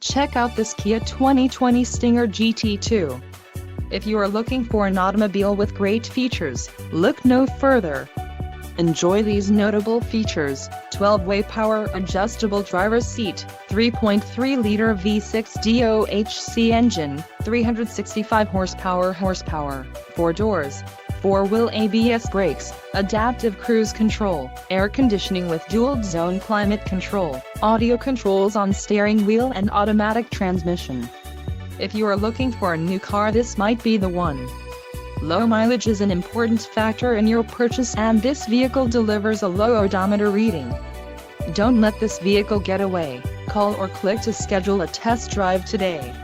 Check out this Kia 2020 Stinger GT2. If you are looking for an automobile with great features, look no further. Enjoy these notable features: 12-way power adjustable driver's seat, 3.3-liter V6 DOHC engine, 365 horsepower, 4 doors, 4-wheel ABS brakes, adaptive cruise control, air conditioning with dual-zone climate control, audio controls on steering wheel and automatic transmission. If you are looking for a new car, this might be the one. Low mileage is an important factor in your purchase, and this vehicle delivers a low odometer reading. Don't let this vehicle get away. Call or click to schedule a test drive today.